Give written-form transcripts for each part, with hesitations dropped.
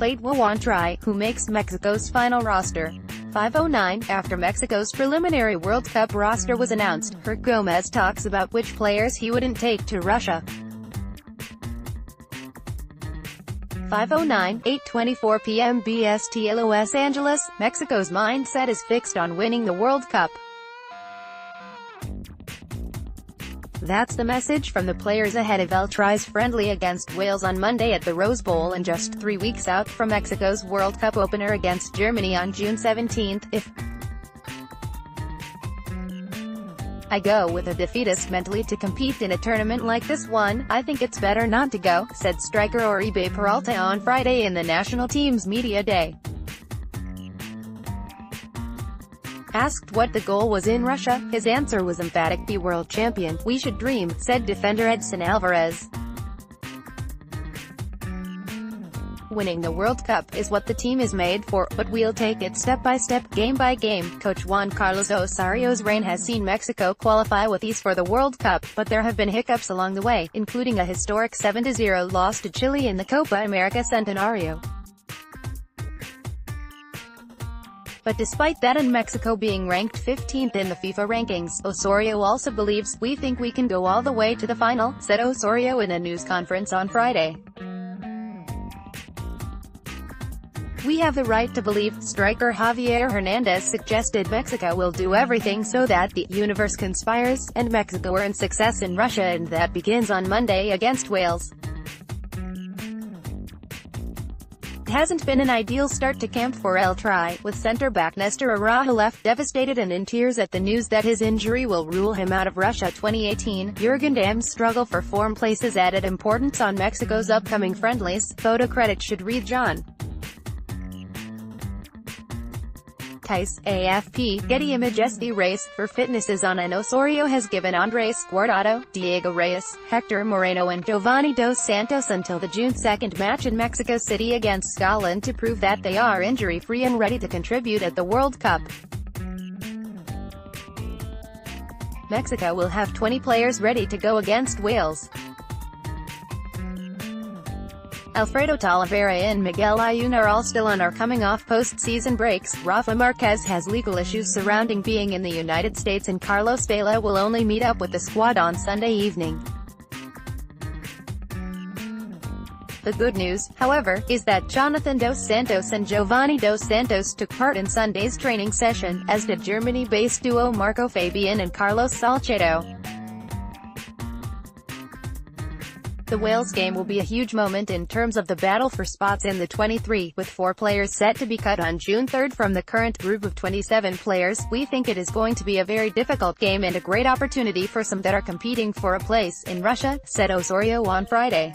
playTwo on try, who makes Mexico's final roster. 5:09, after Mexico's preliminary World Cup roster was announced, Herc Gomez talks about which players he wouldn't take to Russia. 5:09, 8:24 p.m. BST Los Angeles, Mexico's mindset is fixed on winning the World Cup. That's the message from the players ahead of El Tri's friendly against Wales on Monday at the Rose Bowl, and just 3 weeks out from Mexico's World Cup opener against Germany on June 17. If I go with a defeatist mentally to compete in a tournament like this one, I think it's better not to go, said striker Oribe Peralta on Friday in the national team's media day. Asked what the goal was in Russia, his answer was emphatic: be world champion. We should dream, said defender Edson Alvarez. Winning the World Cup is what the team is made for, but we'll take it step by step, game by game. Coach Juan Carlos Osario's reign has seen Mexico qualify with ease for the World Cup, but there have been hiccups along the way, including a historic 7-0 loss to Chile in the Copa America Centenario. But despite that and Mexico being ranked 15th in the FIFA rankings, Osorio also believes, "We think we can go all the way to the final," said Osorio in a news conference on Friday. "We have the right to believe," striker Javier Hernandez suggested. Mexico will do everything so that the universe conspires, and Mexico earns success in Russia, and that begins on Monday against Wales. It hasn't been an ideal start to camp for El Tri, with centre-back Nestor Araujo left devastated and in tears at the news that his injury will rule him out of Russia 2018. Jurgen Damm's struggle for form places added importance on Mexico's upcoming friendlies. Photo credit should read John Tice, AFP, Getty Images. The race for fitness is on, and Osorio has given Andres Guardado, Diego Reyes, Hector Moreno and Giovanni Dos Santos until the June 2 match in Mexico City against Scotland to prove that they are injury-free and ready to contribute at the World Cup. Mexico will have 20 players ready to go against Wales. Alfredo Talavera and Miguel Ayun are all still on or coming off post-season breaks. Rafa Marquez has legal issues surrounding being in the United States, and Carlos Vela will only meet up with the squad on Sunday evening. The good news, however, is that Jonathan Dos Santos and Giovanni Dos Santos took part in Sunday's training session, as did Germany-based duo Marco Fabian and Carlos Salcedo. The Wales game will be a huge moment in terms of the battle for spots in the 23, with 4 players set to be cut on June 3 from the current group of 27 players. "We think it is going to be a very difficult game and a great opportunity for some that are competing for a place in Russia," said Osorio on Friday.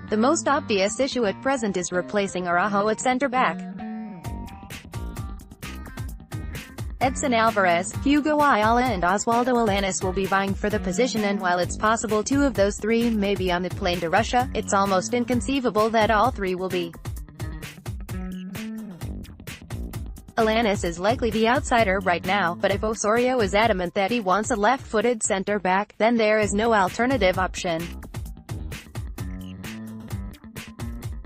"The most obvious issue at present is replacing Araujo at centre-back. Edson Alvarez, Hugo Ayala and Oswaldo Alanis will be vying for the position, and while it's possible 2 of those 3 may be on the plane to Russia, it's almost inconceivable that all 3 will be. Alanis is likely the outsider right now, but if Osorio is adamant that he wants a left-footed centre-back, then there is no alternative option."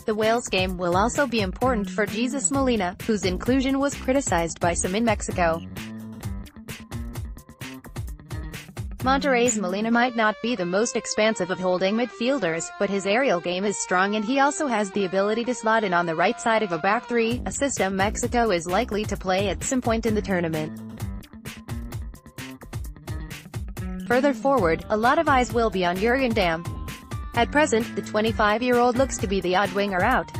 The Wales game will also be important for Jesus Molina, whose inclusion was criticized by some in Mexico. Monterrey's Molina might not be the most expansive of holding midfielders, but his aerial game is strong, and he also has the ability to slot in on the right side of a back three, a system Mexico is likely to play at some point in the tournament. Further forward, a lot of eyes will be on Jurgen Damm. At present, the 25-year-old looks to be the odd winger out.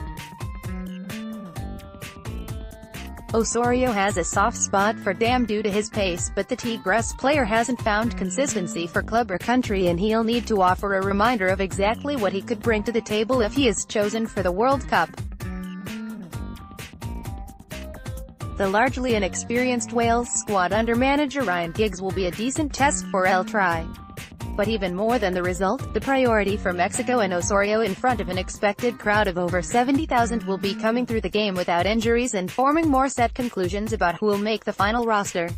Osorio has a soft spot for Damm due to his pace, but the Tigres player hasn't found consistency for club or country, and he'll need to offer a reminder of exactly what he could bring to the table if he is chosen for the World Cup. The largely inexperienced Wales squad under manager Ryan Giggs will be a decent test for El Tri. But even more than the result, the priority for Mexico and Osorio in front of an expected crowd of over 70,000 will be coming through the game without injuries and forming more set conclusions about who'll make the final roster.